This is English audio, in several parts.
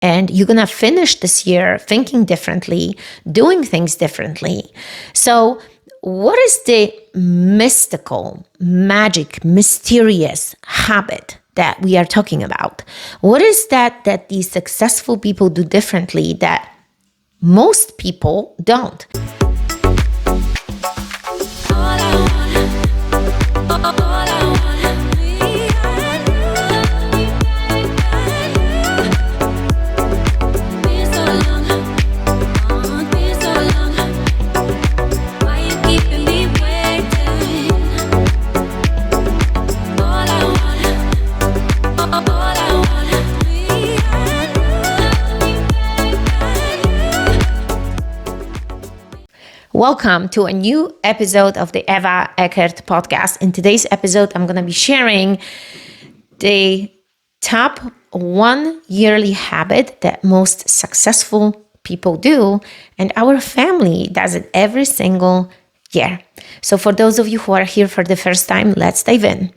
and you're going to finish this year thinking differently, doing things differently. So what is the mystical, magic, mysterious habit that we are talking about? What is that these successful people do differently that most people don't? Welcome to a new episode of the Eckert podcast. In today's episode, I'm going to be sharing the top one yearly habit that most successful people do, and our family does it every single year. So for those of you who are here for the first time, let's dive in.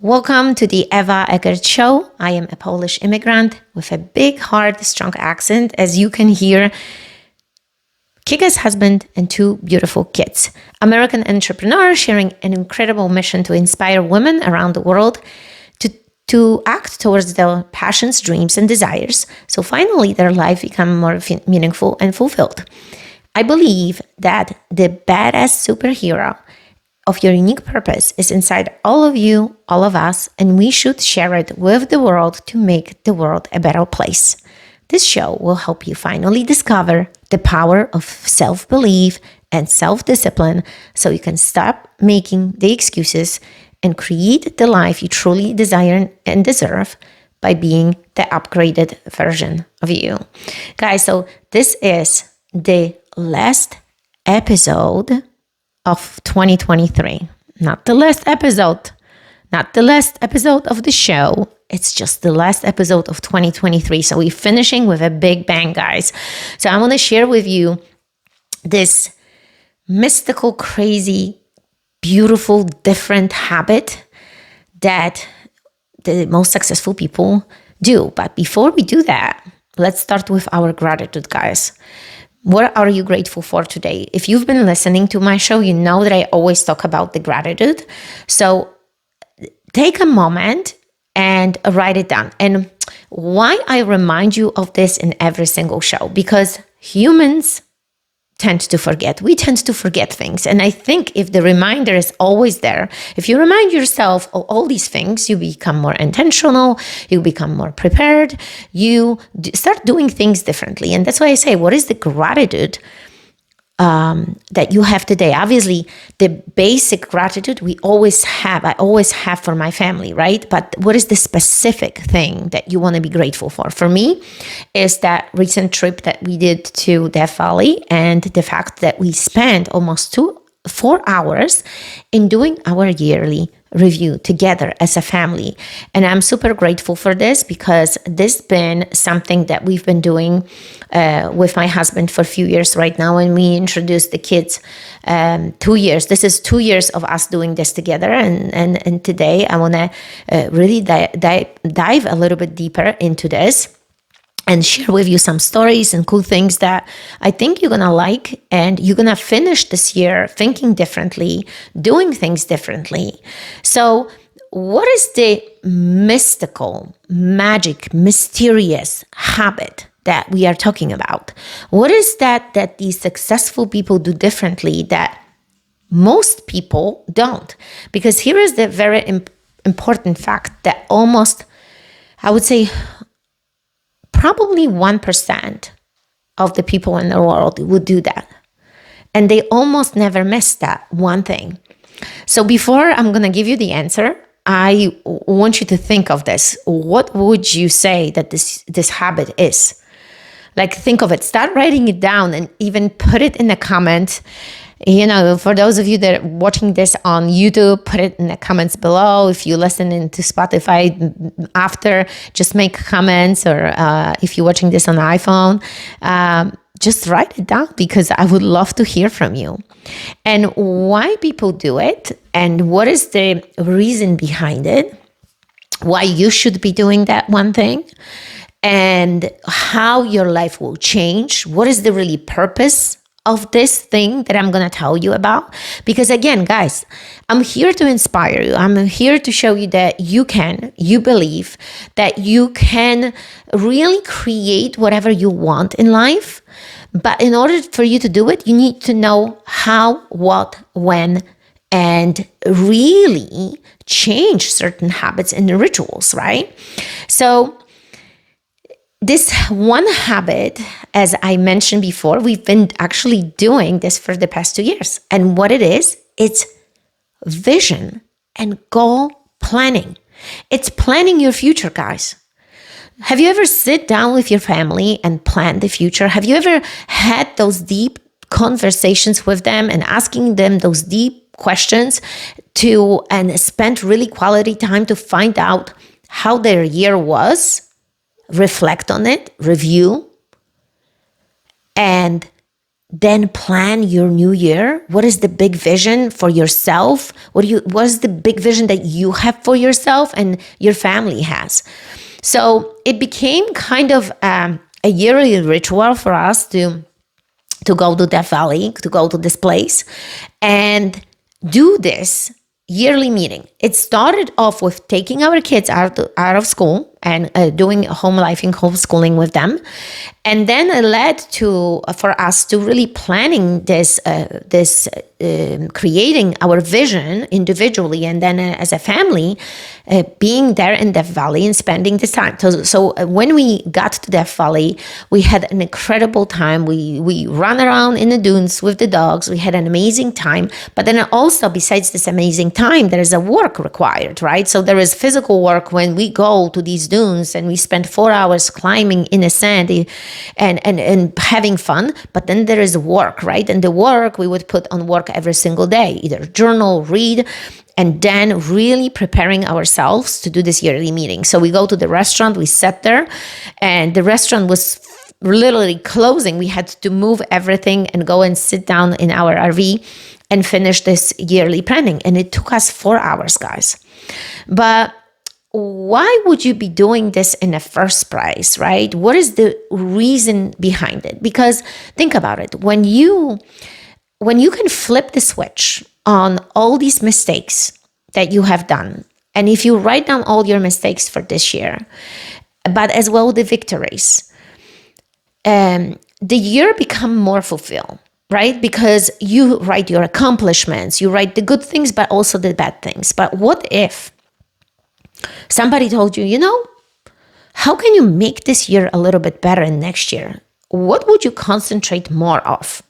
Welcome to the Ewa Eckert Show. I am a Polish immigrant with a big heart, strong accent, as you can hear. Kick-ass husband and two beautiful kids. American entrepreneur sharing an incredible mission to inspire women around the world to act towards their passions, dreams, and desires. So finally, their life become more meaningful and fulfilled. I believe that the badass superhero of your unique purpose is inside all of you, all of us, and we should share it with the world to make the world a better place. This show will help you finally discover the power of self-belief and self-discipline so you can stop making the excuses and create the life you truly desire and deserve by being the upgraded version of you. Guys, so this is the last episode of 2023. Not the last episode of the show. It's just the last episode of 2023. So we're finishing with a big bang, guys. So I want to share with you this mystical, crazy, beautiful, different habit that the most successful people do. But before we do that, let's start with our gratitude, guys. What are you grateful for today? If you've been listening to my show, you know that I always talk about the gratitude. So take a moment and write it down. And why I remind you of this in every single show? Because humans tend to forget. We tend to forget things. And I think if the reminder is always there, if you remind yourself of all these things, you become more intentional, you become more prepared, you start doing things differently. And that's why I say, what is the gratitude that you have today? Obviously, the basic gratitude I always have for my family, right? But what is the specific thing that you want to be grateful for? For me, is that recent trip that we did to Death Valley and the fact that we spent almost 4 hours in doing our yearly review together as a family. And I'm super grateful for this because this has been something that we've been doing with my husband for a few years right now. And we introduced the kids 2 years. This is 2 years of us doing this together. And today I want to really dive a little bit deeper into this and share with you some stories and cool things that I think you're going to like, and you're going to finish this year thinking differently, doing things differently. So what is the mystical, magic, mysterious habit that we are talking about? What is that these successful people do differently that most people don't? Because here is the very important fact that almost, I would say, probably 1% of the people in the world would do that. And they almost never miss that one thing. So before I'm going to give you the answer, I want you to think of this. What would you say that this habit is? Like, think of it. Start writing it down and even put it in the comment. You know, for those of you that are watching this on YouTube, put it in the comments below. If you listen into Spotify after, just make comments, or if you're watching this on iPhone, just write it down because I would love to hear from you. And why people do it and what is the reason behind it, why you should be doing that one thing. and how your life will change. What is the really purpose of this thing that I'm going to tell you about? Because again, guys, I'm here to inspire you. I'm here to show you that you believe that you can really create whatever you want in life. But in order for you to do it, you need to know how, what, when, and really change certain habits and rituals, right? So this one habit, as I mentioned before, we've been actually doing this for the past 2 years. And what it is, it's vision and goal planning. It's planning your future, guys. Have you ever sit down with your family and plan the future? Have you ever had those deep conversations with them and asking them those deep questions and spent really quality time to find out how their year was? Reflect on it, review, and then plan your new year. What is the big vision for yourself? What is the big vision that you have for yourself and your family has? So it became kind of a yearly ritual for us to go to Death Valley, to go to this place and do this yearly meeting. It started off with taking our kids out of school and doing home life and homeschooling with them. And then it led to, for us to really planning this creating our vision individually and then as a family, being there in Death Valley and spending this time. So when we got to Death Valley, we had an incredible time. We ran around in the dunes with the dogs. We had an amazing time. But then also, besides this amazing time, there is a work required, right? So there is physical work when we go to these dunes and we spend 4 hours climbing in the sand and having fun. But then there is work, right? And the work, we would put on work every single day, either journal, read, and then really preparing ourselves to do this yearly meeting. So we go to the restaurant, we sat there, and the restaurant was literally closing. We had to move everything and go and sit down in our RV and finish this yearly planning. And it took us 4 hours, guys. But why would you be doing this in the first place, right? What is the reason behind it? Because think about it. When you can flip the switch on all these mistakes that you have done, and if you write down all your mistakes for this year, but as well the victories, the year become more fulfilled, right? Because you write your accomplishments, you write the good things, but also the bad things. But what if somebody told you, how can you make this year a little bit better in next year? What would you concentrate more of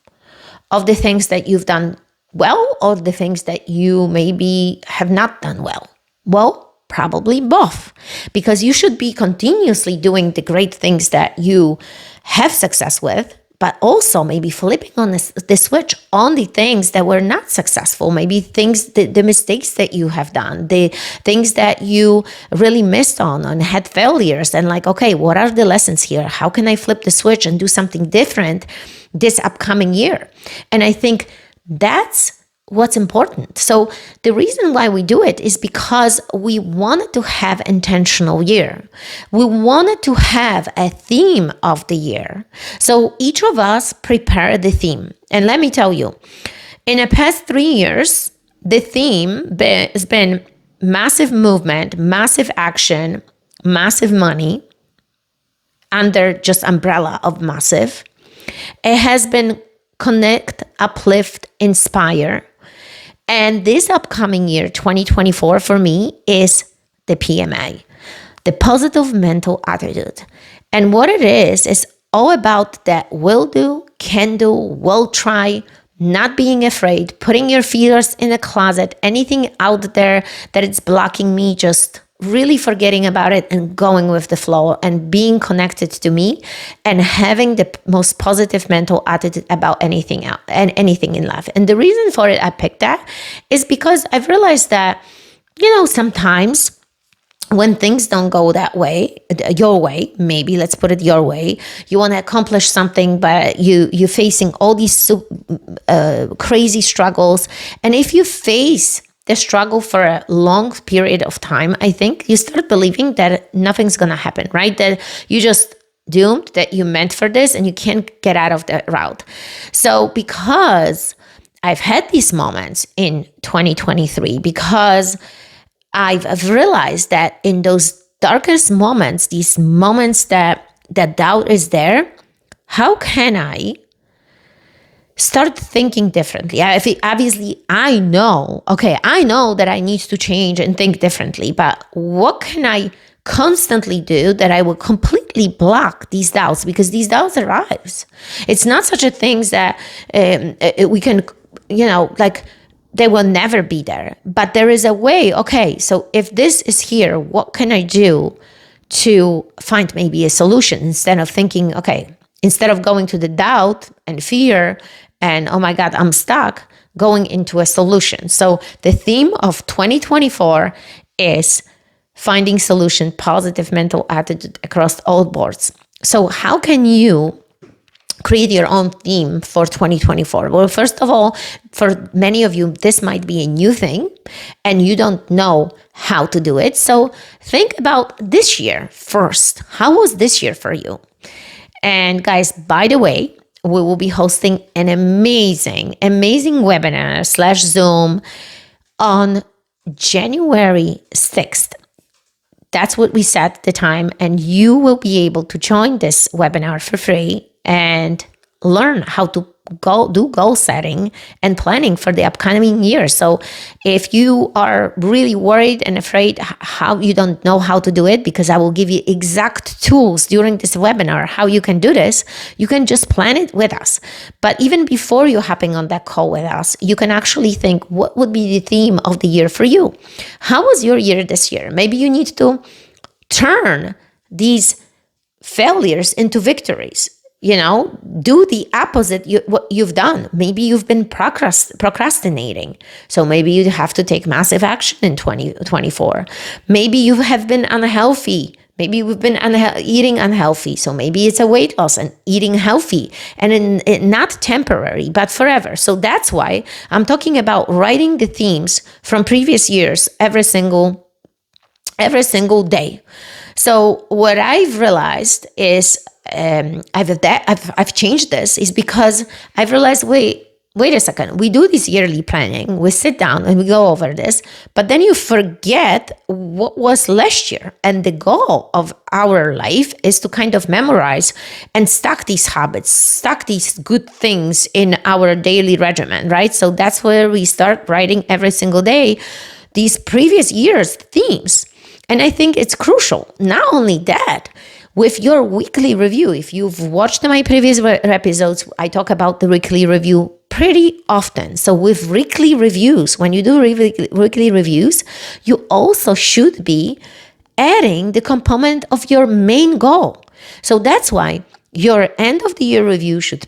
the things that you've done well or the things that you maybe have not done well? Well, probably both, because you should be continuously doing the great things that you have success with, but also maybe flipping on the switch on the things that were not successful, maybe the mistakes that you have done, the things that you really missed on and had failures, and like, okay, what are the lessons here? How can I flip the switch and do something different this upcoming year? And I think that's what's important. So the reason why we do it is because we wanted to have intentional year. We wanted to have a theme of the year. So each of us prepared the theme. And let me tell you, in the past 3 years, the theme has been massive movement, massive action, massive money, under just umbrella of massive. It has been connect, uplift, inspire. And this upcoming year, 2024, for me is the PMA, the positive mental attitude. And what it is all about that will do, can do, will try, not being afraid, putting your fears in a closet, anything out there that it's blocking me, just really forgetting about it and going with the flow and being connected to me and having the most positive mental attitude about anything else and anything in life. And the reason for it I picked that is because I've realized that, sometimes when things don't go that way, your way, maybe let's put it your way, you want to accomplish something, but you're facing all these crazy struggles. And if you face the struggle for a long period of time, I think you start believing that nothing's going to happen, right? That you just doomed, that you meant for this and you can't get out of that route. So because I've had these moments in 2023, because I've realized that in those darkest moments, these moments that doubt is there, how can I start thinking differently? Obviously, I know that I need to change and think differently, but what can I constantly do that I will completely block these doubts? Because these doubts arise. It's not such a thing that we can, like, they will never be there. But there is a way, okay, so if this is here, what can I do to find maybe a solution, instead of thinking, okay, instead of going to the doubt and fear and, oh my God, I'm stuck, going into a solution. So the theme of 2024 is finding solution, positive mental attitude across all boards. So how can you create your own theme for 2024? Well, first of all, for many of you, this might be a new thing and you don't know how to do it. So think about this year first. How was this year for you? And guys, by the way, we will be hosting an amazing webinar / Zoom on January 6th. That's what we set at the time. And you will be able to join this webinar for free and learn how to do goal setting and planning for the upcoming year. So if you are really worried and afraid how you don't know how to do it, because I will give you exact tools during this webinar how you can do this, you can just plan it with us. But even before you hopping on that call with us, you can actually think, what would be the theme of the year for you? How was your year this year? Maybe you need to turn these failures into victories. Do the opposite what you've done. Maybe you've been procrastinating. So maybe you have to take massive action in 2024. Maybe you have been unhealthy. Maybe you've been eating unhealthy. So maybe it's a weight loss and eating healthy and not temporary, but forever. So that's why I'm talking about writing the themes from previous years every single day. So what I've realized is I've changed this is because I've realized, wait a second, we do this yearly planning, we sit down and we go over this, but then you forget what was last year. And the goal of our life is to kind of memorize and stack these habits, stack these good things in our daily regimen, right? So that's where we start writing every single day these previous year's themes. And I think it's crucial. Not only that, with your weekly review, if you've watched my previous episodes, I talk about the weekly review pretty often. So with weekly reviews, when you do weekly reviews, you also should be adding the component of your main goal. So that's why your end of the year review should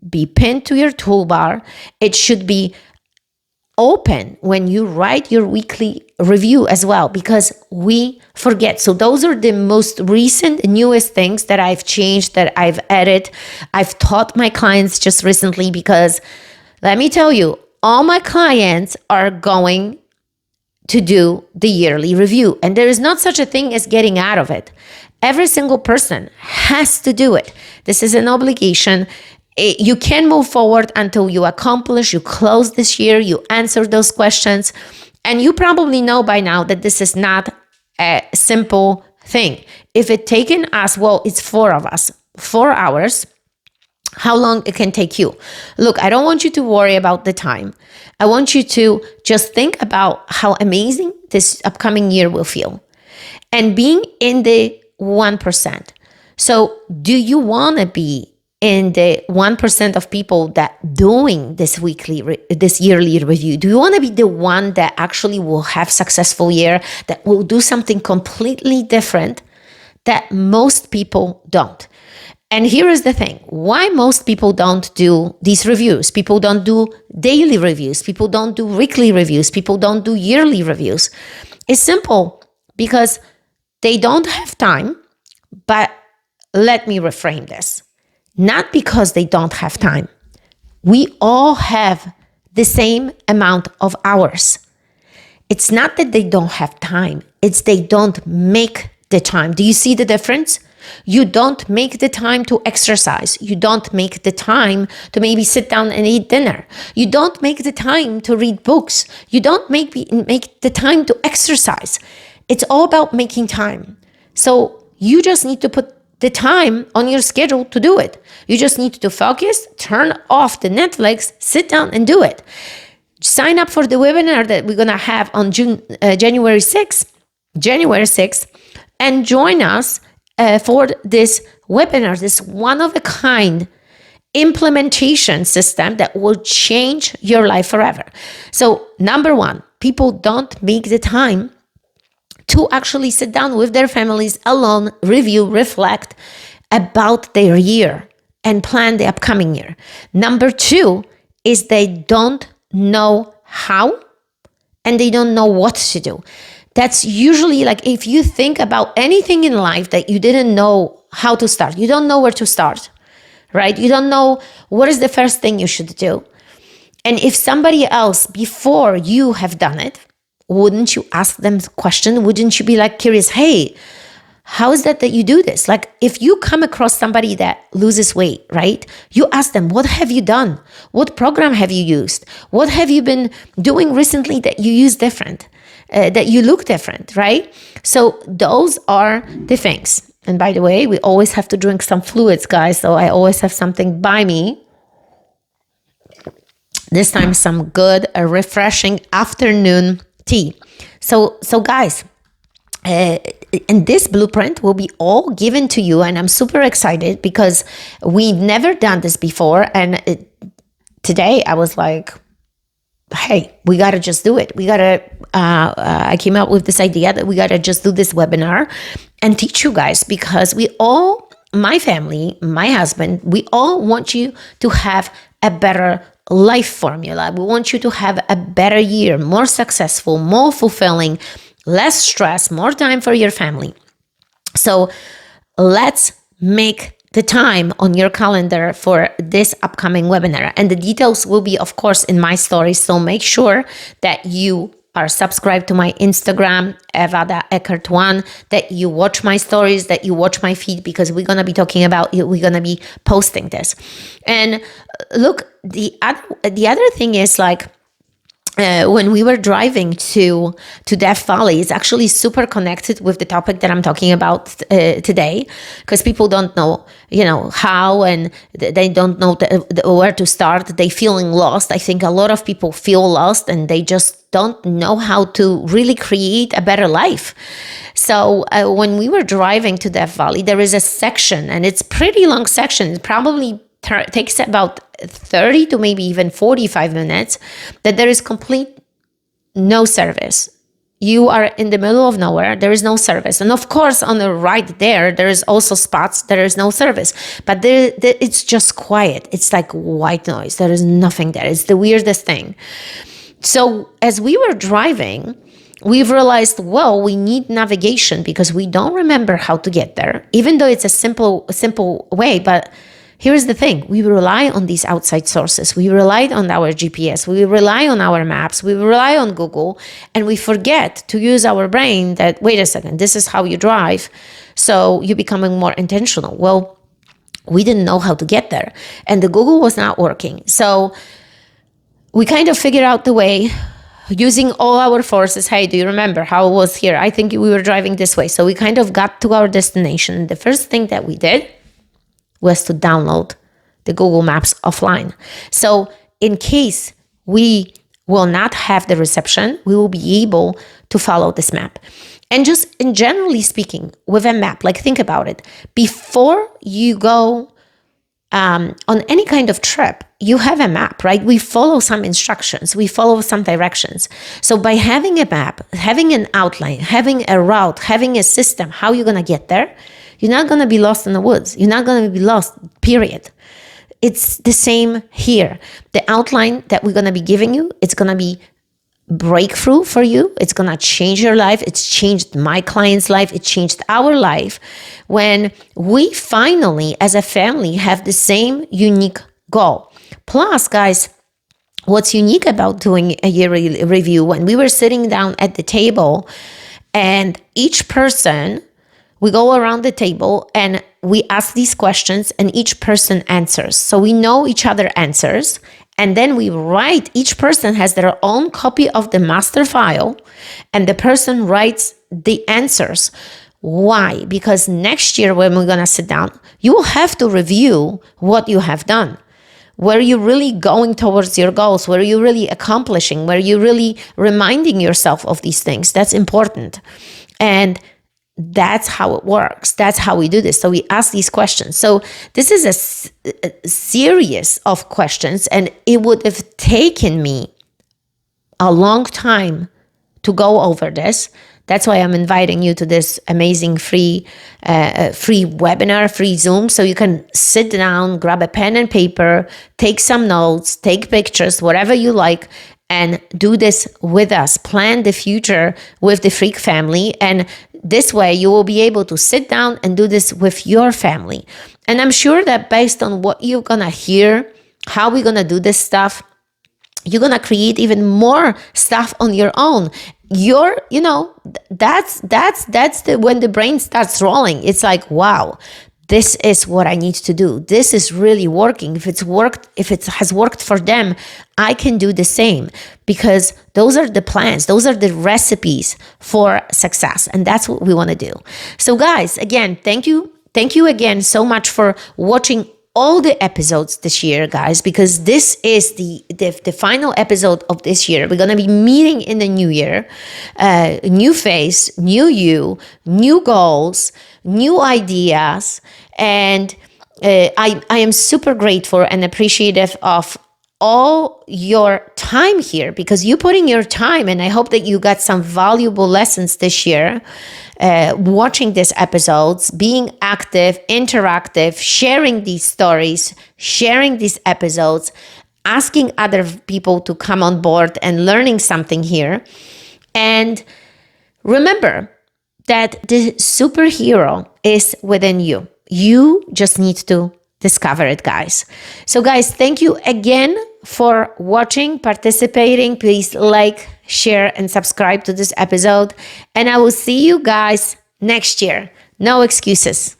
be pinned to your toolbar. It should be open when you write your weekly review as well, because we forget. So those are the most recent, newest things that I've changed, that I've added. I've taught my clients just recently, because let me tell you, all my clients are going to do the yearly review, and there is not such a thing as getting out of it. Every single person has to do it. This is an obligation. You can move forward until you accomplish, you close this year, you answer those questions. And you probably know by now that this is not a simple thing. If it taken us, well, it's 4 of us, 4 hours, how long it can take you. Look, I don't want you to worry about the time. I want you to just think about how amazing this upcoming year will feel. And being in the 1%. So do you want to be in the 1% of people that doing this yearly review? Do you want to be the one that actually will have successful year, that will do something completely different that most people don't? And here is the thing, why most people don't do these reviews. People don't do daily reviews. People don't do weekly reviews. People don't do yearly reviews. It's simple, because they don't have time. But let me reframe this. Not because they don't have time. We all have the same amount of hours. It's not that they don't have time. It's they don't make the time. Do you see the difference? You don't make the time to exercise. You don't make the time to maybe sit down and eat dinner. You don't make the time to read books. You don't make the time to exercise. It's all about making time. So you just need to put the time on your schedule to do it. You just need to focus, turn off the Netflix, sit down and do it. Sign up for the webinar that we're going to have on January 6th, and join us for this webinar, this one-of-a-kind implementation system that will change your life forever. So, number one, people don't make the time to actually sit down with their families alone, review, reflect about their year and plan the upcoming year. Number two is they don't know how and they don't know what to do. That's usually like if you think about anything in life that you didn't know how to start, you don't know where to start, right? You don't know what is the first thing you should do. And if somebody else before you have done it, wouldn't you ask them the question? Wouldn't you be like curious, hey, how is that you do this? Like if you come across somebody that loses weight, right? You ask them, what have you done? What program have you used? What have you been doing recently that you use different? That you look different, right? So those are the things. And by the way, we always have to drink some fluids, guys. So I always have something by me. This time, some good, refreshing afternoon tea. So guys, and this blueprint will be all given to you. And I'm super excited because we've never done this before. And today I was like, hey, we got to just do it. We got to, I came up with this idea that we got to just do this webinar and teach you guys because we all, my family, my husband, we all want you to have a better life formula. We want you to have a better year, more successful, more fulfilling, less stress, more time for your family. So let's make the time on your calendar for this upcoming webinar. And the details will be, of course, in my stories. So make sure that you are subscribed to my Instagram, Eckert1, that you watch my stories, that you watch my feed, because we're going to be talking about it. We're going to be posting this. And look, the other thing is like, when we were driving to Death Valley, it's actually super connected with the topic that I'm talking about today, because people don't know, how, and they don't know where to start. They feeling lost. I think a lot of people feel lost and they just don't know how to really create a better life. So when we were driving to Death Valley, there is a section, and it's pretty long section. It probably takes about 30 to maybe even 45 minutes, that there is complete no service. You are in the middle of nowhere. There is no service. And of course, on the right there is also spots. There is no service. But it's just quiet. It's like white noise. There is nothing there. It's the weirdest thing. So as we were driving, we've realized, well, we need navigation because we don't remember how to get there, even though it's a simple way. But here's the thing. We rely on these outside sources. We relied on our GPS. We rely on our maps. We rely on Google. And we forget to use our brain that, wait a second, this is how you drive. So you're becoming more intentional. Well, we didn't know how to get there. And the Google was not working. So we kind of figured out the way using all our forces. Hey, do you remember how it was here? I think we were driving this way. So we kind of got to our destination. The first thing that we did was to download the Google Maps offline. So in case we will not have the reception, we will be able to follow this map. And just in generally speaking, with a map, like think about it. Before you go on any kind of trip, you have a map, right? We follow some instructions, we follow some directions. So by having a map, having an outline, having a route, having a system, how you're gonna get there, you're not going to be lost in the woods. You're not going to be lost, period. It's the same here. The outline that we're going to be giving you, it's going to be breakthrough for you. It's going to change your life. It's changed my client's life. It changed our life when we finally, as a family, have the same unique goal. Plus, guys, what's unique about doing a yearly review, when we were sitting down at the table and each person, we go around the table and we ask these questions and each person answers. So we know each other answers. And then we write, each person has their own copy of the master file and the person writes the answers. Why? Because next year when we're going to sit down, you will have to review what you have done. Were you really going towards your goals? Were you really accomplishing? Were you really reminding yourself of these things? That's important. And that's how it works. That's how we do this. So we ask these questions. So this is a series of questions, and it would have taken me a long time to go over this. That's why I'm inviting you to this amazing free webinar, free Zoom, so you can sit down, grab a pen and paper, take some notes, take pictures, whatever you like, and do this with us. Plan the future with the Freak family. And this way you will be able to sit down and do this with your family. And I'm sure that based on what you're going to hear, how we're going to do this stuff, you're going to create even more stuff on your own. That's when the brain starts rolling. It's like, wow, this is what I need to do. This is really working. If it has worked for them, I can do the same, because those are the plans. Those are the recipes for success. And that's what we want to do. So guys, again, thank you. Thank you again so much for watching all the episodes this year, guys, because this is the final episode of this year. We're going to be meeting in the new year, new phase, new you, new goals, new ideas. And I am super grateful and appreciative of all your time here, because you put in your time, and I hope that you got some valuable lessons this year, watching these episodes, being active, interactive, sharing these stories, sharing these episodes, asking other people to come on board and learning something here. And remember that the superhero is within you. You just need to discover it, guys. So guys, thank you again for watching, participating. Please like, share, and subscribe to this episode. And I will see you guys next year. No excuses.